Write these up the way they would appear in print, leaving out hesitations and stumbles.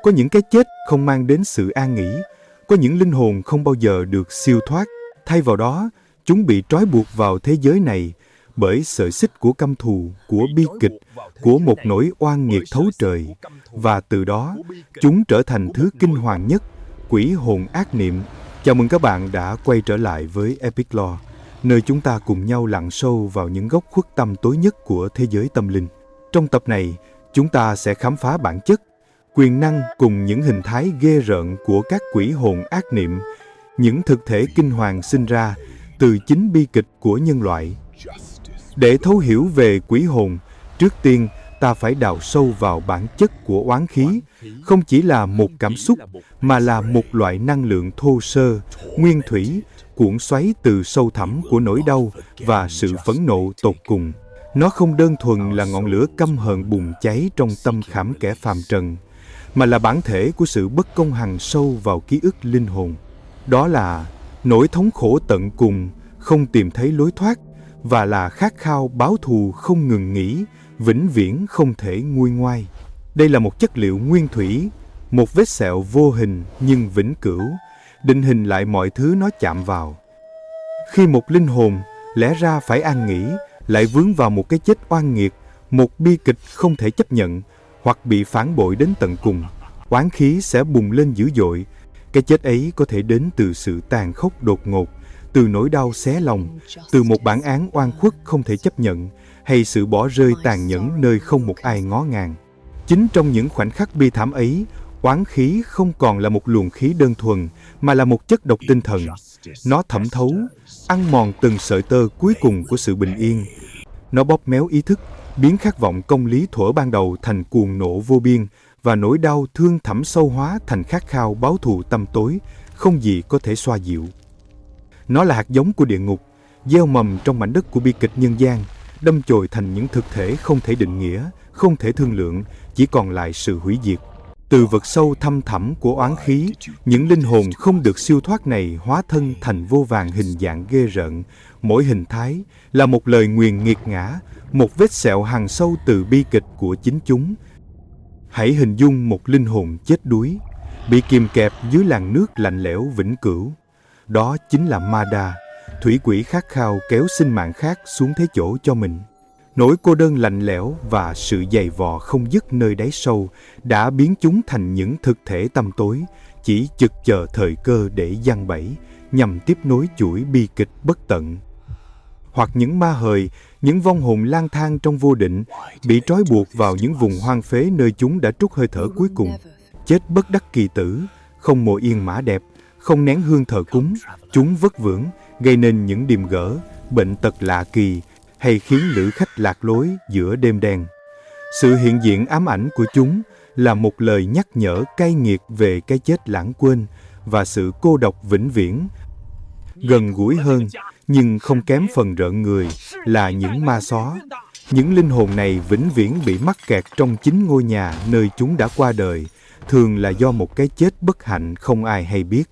Có những cái chết không mang đến sự an nghỉ, có những linh hồn không bao giờ được siêu thoát. Thay vào đó, chúng bị trói buộc vào thế giới này bởi sợi xích của căm thù, của bi kịch, của một nỗi oan nghiệt thấu trời. Và từ đó, chúng trở thành thứ kinh hoàng nhất, quỷ hồn ác niệm. Chào mừng các bạn đã quay trở lại với Epic Lore, nơi chúng ta cùng nhau lặn sâu vào những góc khuất tăm tối nhất của thế giới tâm linh. Trong tập này, chúng ta sẽ khám phá bản chất, quyền năng cùng những hình thái ghê rợn của các quỷ hồn ác niệm, những thực thể kinh hoàng sinh ra từ chính bi kịch của nhân loại. Để thấu hiểu về quỷ hồn, trước tiên ta phải đào sâu vào bản chất của oán khí, không chỉ là một cảm xúc mà là một loại năng lượng thô sơ, nguyên thủy, cuộn xoáy từ sâu thẳm của nỗi đau và sự phẫn nộ tột cùng. Nó không đơn thuần là ngọn lửa căm hờn bùng cháy trong tâm khảm kẻ phàm trần, mà là bản thể của sự bất công hằn sâu vào ký ức linh hồn. Đó là nỗi thống khổ tận cùng, không tìm thấy lối thoát, và là khát khao báo thù không ngừng nghỉ, vĩnh viễn không thể nguôi ngoai. Đây là một chất liệu nguyên thủy, một vết sẹo vô hình nhưng vĩnh cửu, định hình lại mọi thứ nó chạm vào. Khi một linh hồn lẽ ra phải an nghỉ, lại vướng vào một cái chết oan nghiệt, một bi kịch không thể chấp nhận, hoặc bị phản bội đến tận cùng, oán khí sẽ bùng lên dữ dội. Cái chết ấy có thể đến từ sự tàn khốc đột ngột, từ nỗi đau xé lòng, từ một bản án oan khuất không thể chấp nhận, hay sự bỏ rơi tàn nhẫn nơi không một ai ngó ngàng. Chính trong những khoảnh khắc bi thảm ấy, oán khí không còn là một luồng khí đơn thuần, mà là một chất độc tinh thần. Nó thẩm thấu, ăn mòn từng sợi tơ cuối cùng của sự bình yên. Nó bóp méo ý thức, biến khát vọng công lý thuở ban đầu thành cuồng nộ vô biên, và nỗi đau thương thẳm sâu hóa thành khát khao báo thù tăm tối, không gì có thể xoa dịu. Nó là hạt giống của địa ngục, gieo mầm trong mảnh đất của bi kịch nhân gian, đâm chồi thành những thực thể không thể định nghĩa, không thể thương lượng, chỉ còn lại sự hủy diệt. Từ vực sâu thăm thẳm của oán khí, những linh hồn không được siêu thoát này hóa thân thành vô vàn hình dạng ghê rợn. Mỗi hình thái là một lời nguyền nghiệt ngã, một vết sẹo hằn sâu từ bi kịch của chính chúng. Hãy hình dung một linh hồn chết đuối, bị kìm kẹp dưới làn nước lạnh lẽo vĩnh cửu. Đó chính là Ma-đa, thủy quỷ khát khao kéo sinh mạng khác xuống thế chỗ cho mình. Nỗi cô đơn lạnh lẽo và sự dày vò không dứt nơi đáy sâu đã biến chúng thành những thực thể tăm tối, chỉ chực chờ thời cơ để giăng bẫy, nhằm tiếp nối chuỗi bi kịch bất tận. Hoặc những ma hời, những vong hồn lang thang trong vô định, bị trói buộc vào những vùng hoang phế nơi chúng đã trút hơi thở cuối cùng. Chết bất đắc kỳ tử, không mộ yên mã đẹp, không nén hương thờ cúng, chúng vất vưởng, gây nên những điềm gở, bệnh tật lạ kỳ, hay khiến lữ khách lạc lối giữa đêm đen. Sự hiện diện ám ảnh của chúng là một lời nhắc nhở cay nghiệt về cái chết lãng quên và sự cô độc vĩnh viễn. Gần gũi hơn, nhưng không kém phần rợn người, là những ma xó. Những linh hồn này vĩnh viễn bị mắc kẹt trong chính ngôi nhà nơi chúng đã qua đời, thường là do một cái chết bất hạnh không ai hay biết.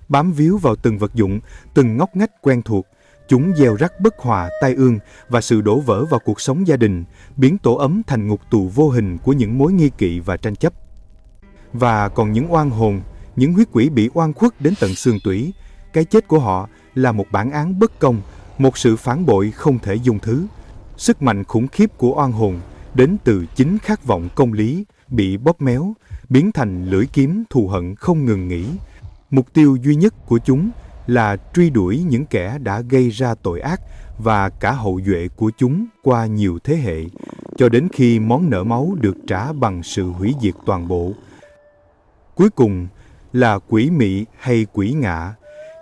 Bám víu vào từng vật dụng, từng ngóc ngách quen thuộc, chúng gieo rắc bất hòa, tai ương và sự đổ vỡ vào cuộc sống gia đình, biến tổ ấm thành ngục tù vô hình của những mối nghi kỵ và tranh chấp. Và còn những oan hồn, những huyết quỷ bị oan khuất đến tận xương tủy, cái chết của họ là một bản án bất công, một sự phản bội không thể dung thứ. Sức mạnh khủng khiếp của oan hồn đến từ chính khát vọng công lý bị bóp méo, biến thành lưỡi kiếm thù hận không ngừng nghỉ. Mục tiêu duy nhất của chúng là truy đuổi những kẻ đã gây ra tội ác và cả hậu duệ của chúng qua nhiều thế hệ, cho đến khi món nợ máu được trả bằng sự hủy diệt toàn bộ. Cuối cùng là quỷ mị hay quỷ ngạ,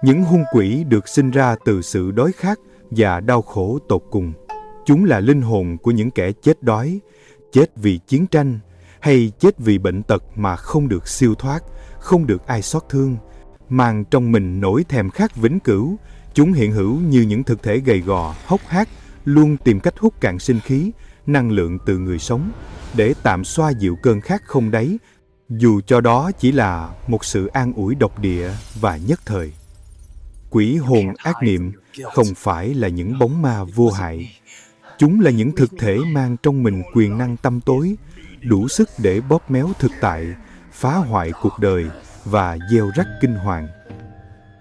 những hung quỷ được sinh ra từ sự đói khát và đau khổ tột cùng. Chúng là linh hồn của những kẻ chết đói, chết vì chiến tranh, hay chết vì bệnh tật mà không được siêu thoát, không được ai xót thương. Mang trong mình nỗi thèm khát vĩnh cửu, chúng hiện hữu như những thực thể gầy gò, hốc hác, luôn tìm cách hút cạn sinh khí, năng lượng từ người sống, để tạm xoa dịu cơn khát không đáy, dù cho đó chỉ là một sự an ủi độc địa và nhất thời. Quỷ hồn ác niệm không phải là những bóng ma vô hại. Chúng là những thực thể mang trong mình quyền năng tăm tối, đủ sức để bóp méo thực tại, phá hoại cuộc đời và gieo rắc kinh hoàng.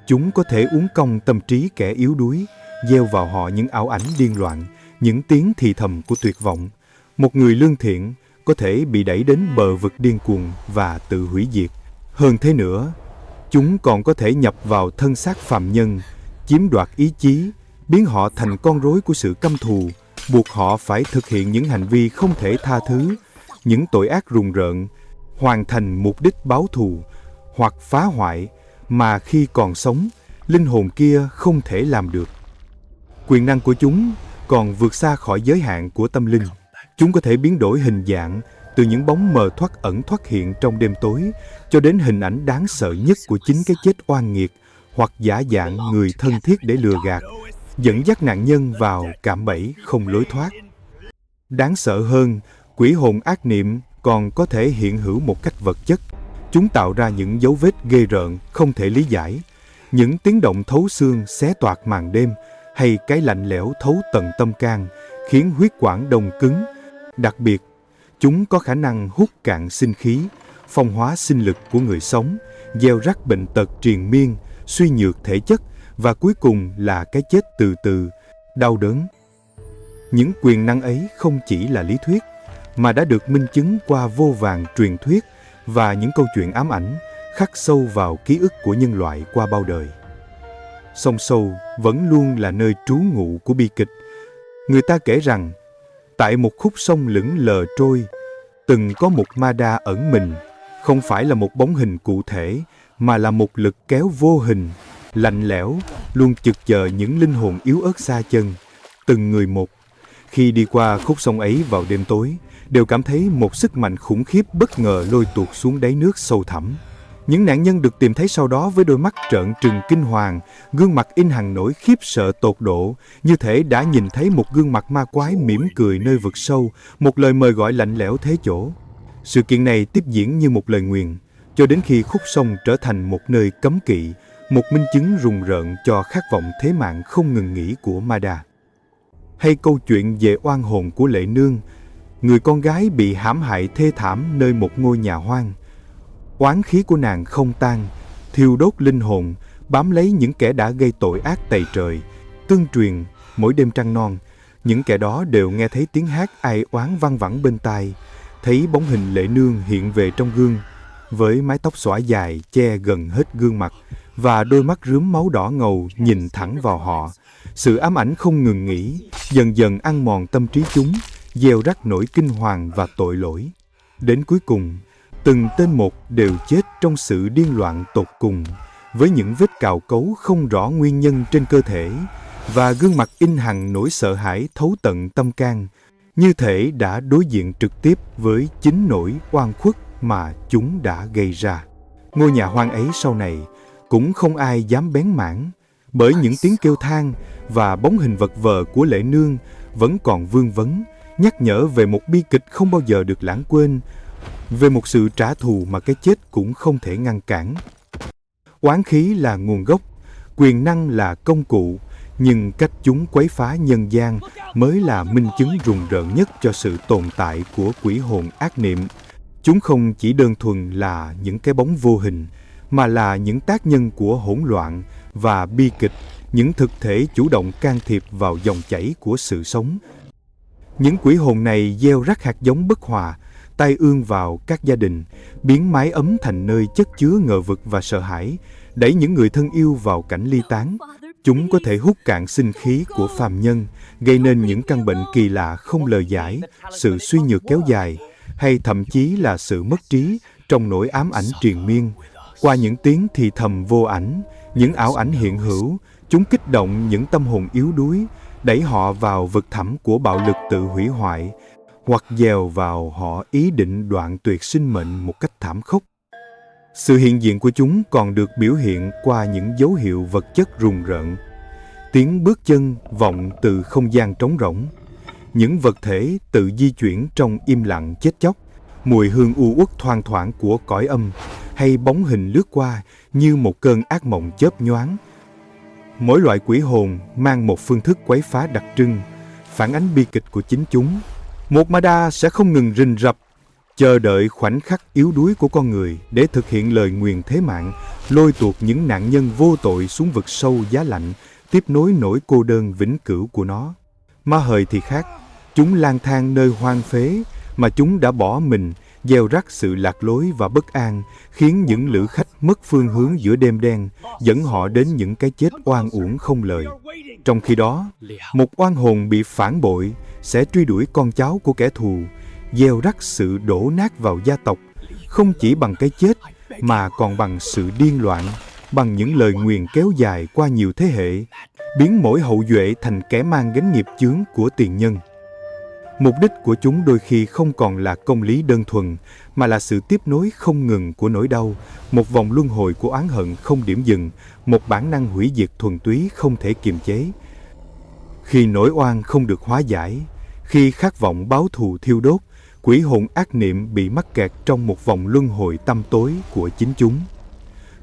Chúng có thể uốn cong tâm trí kẻ yếu đuối, gieo vào họ những ảo ảnh điên loạn, những tiếng thì thầm của tuyệt vọng. Một người lương thiện có thể bị đẩy đến bờ vực điên cuồng và tự hủy diệt. Hơn thế nữa, chúng còn có thể nhập vào thân xác phàm nhân, chiếm đoạt ý chí, biến họ thành con rối của sự căm thù, buộc họ phải thực hiện những hành vi không thể tha thứ, những tội ác rùng rợn, hoàn thành mục đích báo thù hoặc phá hoại mà khi còn sống, linh hồn kia không thể làm được. Quyền năng của chúng còn vượt xa khỏi giới hạn của tâm linh. Chúng có thể biến đổi hình dạng từ những bóng mờ thoắt ẩn thoắt hiện trong đêm tối cho đến hình ảnh đáng sợ nhất của chính cái chết oan nghiệt, hoặc giả dạng người thân thiết để lừa gạt, dẫn dắt nạn nhân vào cạm bẫy không lối thoát. Đáng sợ hơn, quỷ hồn ác niệm còn có thể hiện hữu một cách vật chất. Chúng tạo ra những dấu vết ghê rợn không thể lý giải, những tiếng động thấu xương xé toạc màn đêm, hay cái lạnh lẽo thấu tận tâm can, khiến huyết quản đông cứng. Đặc biệt, chúng có khả năng hút cạn sinh khí, phong hóa sinh lực của người sống, gieo rắc bệnh tật triền miên, suy nhược thể chất và cuối cùng là cái chết từ từ, đau đớn. Những quyền năng ấy không chỉ là lý thuyết, mà đã được minh chứng qua vô vàn truyền thuyết và những câu chuyện ám ảnh khắc sâu vào ký ức của nhân loại qua bao đời. Sông Sâu vẫn luôn là nơi trú ngụ của bi kịch. Người ta kể rằng, tại một khúc sông lững lờ trôi, từng có một ma đa ẩn mình, không phải là một bóng hình cụ thể, mà là một lực kéo vô hình, lạnh lẽo, luôn chực chờ những linh hồn yếu ớt xa chân, từng người một. Khi đi qua khúc sông ấy vào đêm tối, đều cảm thấy một sức mạnh khủng khiếp bất ngờ lôi tuột xuống đáy nước sâu thẳm. Những nạn nhân được tìm thấy sau đó với đôi mắt trợn trừng kinh hoàng, gương mặt in hằn nỗi khiếp sợ tột độ, như thể đã nhìn thấy một gương mặt ma quái mỉm cười nơi vực sâu, một lời mời gọi lạnh lẽo thế chỗ. Sự kiện này tiếp diễn như một lời nguyền, cho đến khi khúc sông trở thành một nơi cấm kỵ, một minh chứng rùng rợn cho khát vọng thế mạng không ngừng nghỉ của ma đà. Hay câu chuyện về oan hồn của Lệ Nương, người con gái bị hãm hại thê thảm nơi một ngôi nhà hoang. Oán khí của nàng không tan, thiêu đốt linh hồn, bám lấy những kẻ đã gây tội ác tày trời. Tương truyền, mỗi đêm trăng non, những kẻ đó đều nghe thấy tiếng hát ai oán văng vẳng bên tai, thấy bóng hình Lệ Nương hiện về trong gương, với mái tóc xõa dài che gần hết gương mặt và đôi mắt rướm máu đỏ ngầu nhìn thẳng vào họ. Sự ám ảnh không ngừng nghỉ, dần dần ăn mòn tâm trí chúng, gieo rắc nỗi kinh hoàng và tội lỗi. Đến cuối cùng, từng tên một đều chết trong sự điên loạn tột cùng, với những vết cào cấu không rõ nguyên nhân trên cơ thể và gương mặt in hằn nỗi sợ hãi thấu tận tâm can, như thể đã đối diện trực tiếp với chính nỗi oan khuất mà chúng đã gây ra. Ngôi nhà hoang ấy sau này cũng không ai dám bén mảng, bởi những tiếng kêu than và bóng hình vật vờ của Lệ Nương vẫn còn vương vấn, nhắc nhở về một bi kịch không bao giờ được lãng quên, về một sự trả thù mà cái chết cũng không thể ngăn cản. Oán khí là nguồn gốc, quyền năng là công cụ, nhưng cách chúng quấy phá nhân gian mới là minh chứng rùng rợn nhất cho sự tồn tại của quỷ hồn ác niệm. Chúng không chỉ đơn thuần là những cái bóng vô hình, mà là những tác nhân của hỗn loạn và bi kịch, những thực thể chủ động can thiệp vào dòng chảy của sự sống. Những quỷ hồn này gieo rắc hạt giống bất hòa, tai ương vào các gia đình, biến mái ấm thành nơi chất chứa ngờ vực và sợ hãi, đẩy những người thân yêu vào cảnh ly tán. Chúng có thể hút cạn sinh khí của phàm nhân, gây nên những căn bệnh kỳ lạ không lời giải, sự suy nhược kéo dài, hay thậm chí là sự mất trí trong nỗi ám ảnh triền miên. Qua những tiếng thì thầm vô ảnh, những ảo ảnh hiện hữu, chúng kích động những tâm hồn yếu đuối, đẩy họ vào vực thẳm của bạo lực tự hủy hoại, hoặc gieo vào họ ý định đoạn tuyệt sinh mệnh một cách thảm khốc. Sự hiện diện của chúng còn được biểu hiện qua những dấu hiệu vật chất rùng rợn. Tiếng bước chân vọng từ không gian trống rỗng, những vật thể tự di chuyển trong im lặng chết chóc, mùi hương u uất thoang thoảng của cõi âm, hay bóng hình lướt qua như một cơn ác mộng chớp nhoáng. Mỗi loại quỷ hồn mang một phương thức quấy phá đặc trưng, phản ánh bi kịch của chính chúng. Một ma đa sẽ không ngừng rình rập, chờ đợi khoảnh khắc yếu đuối của con người để thực hiện lời nguyền thế mạng, lôi tuột những nạn nhân vô tội xuống vực sâu giá lạnh, tiếp nối nỗi cô đơn vĩnh cửu của nó. Ma hời thì khác, chúng lang thang nơi hoang phế mà chúng đã bỏ mình, gieo rắc sự lạc lối và bất an, khiến những lữ khách mất phương hướng giữa đêm đen, dẫn họ đến những cái chết oan uổng không lời. Trong khi đó, một oan hồn bị phản bội sẽ truy đuổi con cháu của kẻ thù, gieo rắc sự đổ nát vào gia tộc, không chỉ bằng cái chết mà còn bằng sự điên loạn, bằng những lời nguyền kéo dài qua nhiều thế hệ, biến mỗi hậu duệ thành kẻ mang gánh nghiệp chướng của tiền nhân. Mục đích của chúng đôi khi không còn là công lý đơn thuần, mà là sự tiếp nối không ngừng của nỗi đau, một vòng luân hồi của oán hận không điểm dừng, một bản năng hủy diệt thuần túy không thể kiềm chế. Khi nỗi oan không được hóa giải, khi khát vọng báo thù thiêu đốt, quỷ hồn ác niệm bị mắc kẹt trong một vòng luân hồi tăm tối của chính chúng.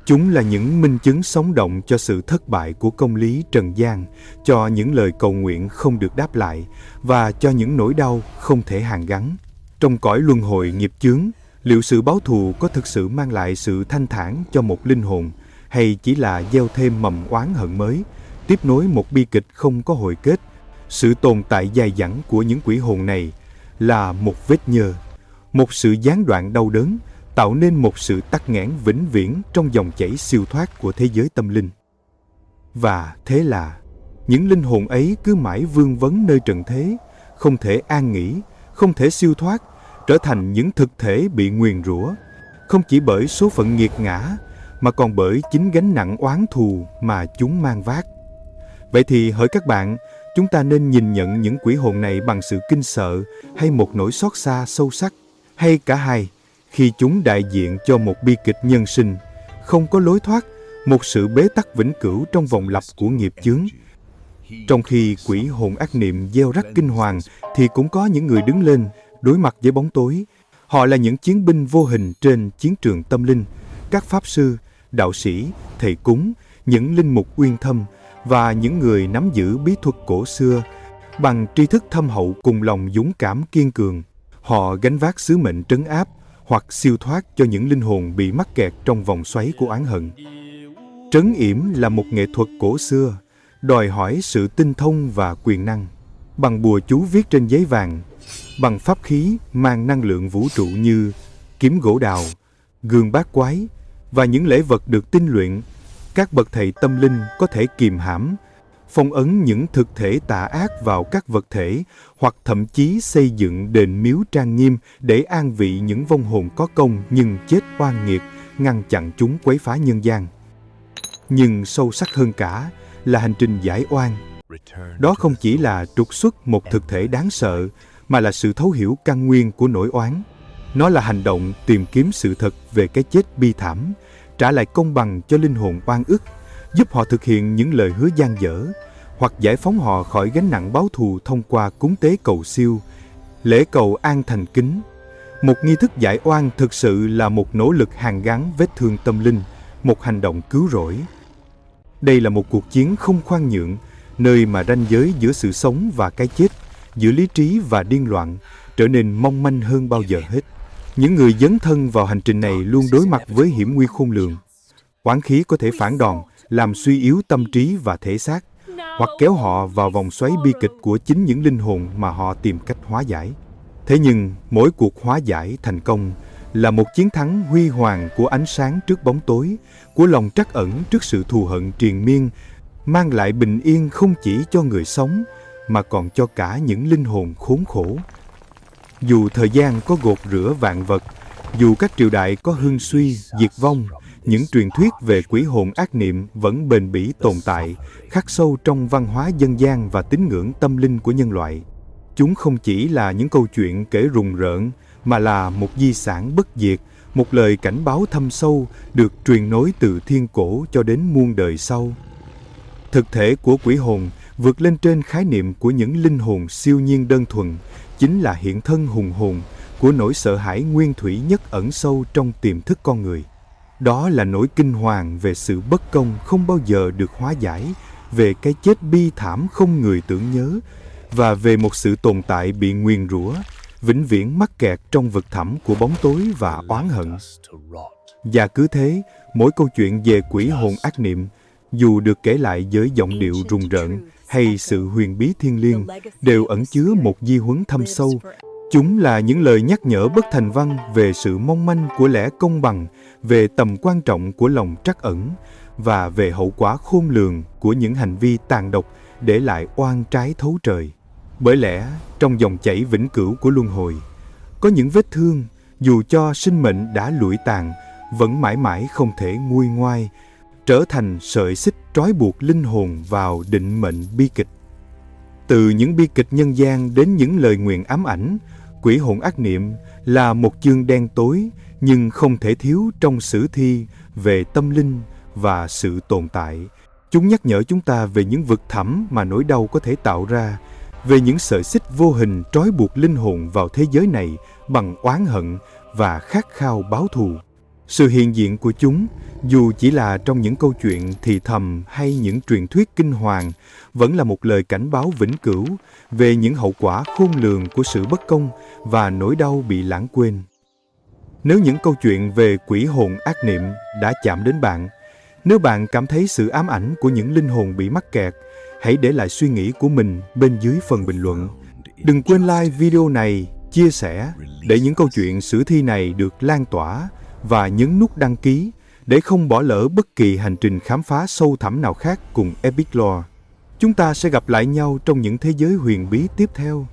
Chúng là những minh chứng sống động cho sự thất bại của công lý trần gian, cho những lời cầu nguyện không được đáp lại và cho những nỗi đau không thể hàn gắn. Trong cõi luân hồi nghiệp chướng, liệu sự báo thù có thực sự mang lại sự thanh thản cho một linh hồn, hay chỉ là gieo thêm mầm oán hận mới, tiếp nối một bi kịch không có hồi kết? Sự tồn tại dai dẳng của những quỷ hồn này là một vết nhơ, một sự gián đoạn đau đớn, tạo nên một sự tắc nghẽn vĩnh viễn trong dòng chảy siêu thoát của thế giới tâm linh. Và thế là, những linh hồn ấy cứ mãi vương vấn nơi trần thế, không thể an nghỉ, không thể siêu thoát, trở thành những thực thể bị nguyền rủa, không chỉ bởi số phận nghiệt ngã, mà còn bởi chính gánh nặng oán thù mà chúng mang vác. Vậy thì hỡi các bạn, chúng ta nên nhìn nhận những quỷ hồn này bằng sự kinh sợ hay một nỗi xót xa sâu sắc, hay cả hai, khi chúng đại diện cho một bi kịch nhân sinh, không có lối thoát, một sự bế tắc vĩnh cửu trong vòng lặp của nghiệp chướng. Trong khi quỷ hồn ác niệm gieo rắc kinh hoàng, thì cũng có những người đứng lên, đối mặt với bóng tối. Họ là những chiến binh vô hình trên chiến trường tâm linh, các pháp sư, đạo sĩ, thầy cúng, những linh mục uyên thâm và những người nắm giữ bí thuật cổ xưa. Bằng tri thức thâm hậu cùng lòng dũng cảm kiên cường, họ gánh vác sứ mệnh trấn áp hoặc siêu thoát cho những linh hồn bị mắc kẹt trong vòng xoáy của oán hận. Trấn yểm là một nghệ thuật cổ xưa, đòi hỏi sự tinh thông và quyền năng. Bằng bùa chú viết trên giấy vàng, bằng pháp khí mang năng lượng vũ trụ như kiếm gỗ đào, gương bát quái và những lễ vật được tinh luyện, các bậc thầy tâm linh có thể kìm hãm, phong ấn những thực thể tà ác vào các vật thể, hoặc thậm chí xây dựng đền miếu trang nghiêm để an vị những vong hồn có công nhưng chết oan nghiệt, ngăn chặn chúng quấy phá nhân gian. Nhưng sâu sắc hơn cả là hành trình giải oan. Đó không chỉ là trục xuất một thực thể đáng sợ, mà là sự thấu hiểu căn nguyên của nỗi oán. Nó là hành động tìm kiếm sự thật về cái chết bi thảm, trả lại công bằng cho linh hồn oan ức, giúp họ thực hiện những lời hứa dang dở, hoặc giải phóng họ khỏi gánh nặng báo thù thông qua cúng tế cầu siêu, lễ cầu an thành kính. Một nghi thức giải oan thực sự là một nỗ lực hàn gắn vết thương tâm linh, một hành động cứu rỗi. Đây là một cuộc chiến không khoan nhượng, nơi mà ranh giới giữa sự sống và cái chết, giữa lý trí và điên loạn, trở nên mong manh hơn bao giờ hết. Những người dấn thân vào hành trình này luôn đối mặt với hiểm nguy khôn lường. Oán khí có thể phản đòn, làm suy yếu tâm trí và thể xác, hoặc kéo họ vào vòng xoáy bi kịch của chính những linh hồn mà họ tìm cách hóa giải. Thế nhưng, mỗi cuộc hóa giải thành công là một chiến thắng huy hoàng của ánh sáng trước bóng tối, của lòng trắc ẩn trước sự thù hận triền miên, mang lại bình yên không chỉ cho người sống, mà còn cho cả những linh hồn khốn khổ. Dù thời gian có gột rửa vạn vật, dù các triều đại có hưng suy, diệt vong, những truyền thuyết về quỷ hồn ác niệm vẫn bền bỉ tồn tại, khắc sâu trong văn hóa dân gian và tín ngưỡng tâm linh của nhân loại. Chúng không chỉ là những câu chuyện kể rùng rợn, mà là một di sản bất diệt, một lời cảnh báo thâm sâu được truyền nối từ thiên cổ cho đến muôn đời sau. Thực thể của quỷ hồn vượt lên trên khái niệm của những linh hồn siêu nhiên đơn thuần, chính là hiện thân hùng hồn của nỗi sợ hãi nguyên thủy nhất ẩn sâu trong tiềm thức con người. Đó là nỗi kinh hoàng về sự bất công không bao giờ được hóa giải, về cái chết bi thảm không người tưởng nhớ, và về một sự tồn tại bị nguyền rủa, vĩnh viễn mắc kẹt trong vực thẳm của bóng tối và oán hận. Và cứ thế, mỗi câu chuyện về quỷ hồn ác niệm, dù được kể lại với giọng điệu rùng rợn hay sự huyền bí thiêng liêng, đều ẩn chứa một di huấn thâm sâu. Chúng là những lời nhắc nhở bất thành văn về sự mong manh của lẽ công bằng, về tầm quan trọng của lòng trắc ẩn và về hậu quả khôn lường của những hành vi tàn độc để lại oan trái thấu trời. Bởi lẽ, trong dòng chảy vĩnh cửu của luân hồi, có những vết thương, dù cho sinh mệnh đã lụi tàn, vẫn mãi mãi không thể nguôi ngoai, trở thành sợi xích trói buộc linh hồn vào định mệnh bi kịch. Từ những bi kịch nhân gian đến những lời nguyền ám ảnh, quỷ hồn ác niệm là một chương đen tối nhưng không thể thiếu trong sử thi về tâm linh và sự tồn tại. Chúng nhắc nhở chúng ta về những vực thẳm mà nỗi đau có thể tạo ra, về những sợi xích vô hình trói buộc linh hồn vào thế giới này bằng oán hận và khát khao báo thù. Sự hiện diện của chúng, dù chỉ là trong những câu chuyện thì thầm hay những truyền thuyết kinh hoàng, vẫn là một lời cảnh báo vĩnh cửu về những hậu quả khôn lường của sự bất công và nỗi đau bị lãng quên. Nếu những câu chuyện về quỷ hồn ác niệm đã chạm đến bạn, nếu bạn cảm thấy sự ám ảnh của những linh hồn bị mắc kẹt, hãy để lại suy nghĩ của mình bên dưới phần bình luận. Đừng quên like video này, chia sẻ để những câu chuyện sử thi này được lan tỏa, và nhấn nút đăng ký để không bỏ lỡ bất kỳ hành trình khám phá sâu thẳm nào khác cùng Epic Lore. Chúng ta sẽ gặp lại nhau trong những thế giới huyền bí tiếp theo.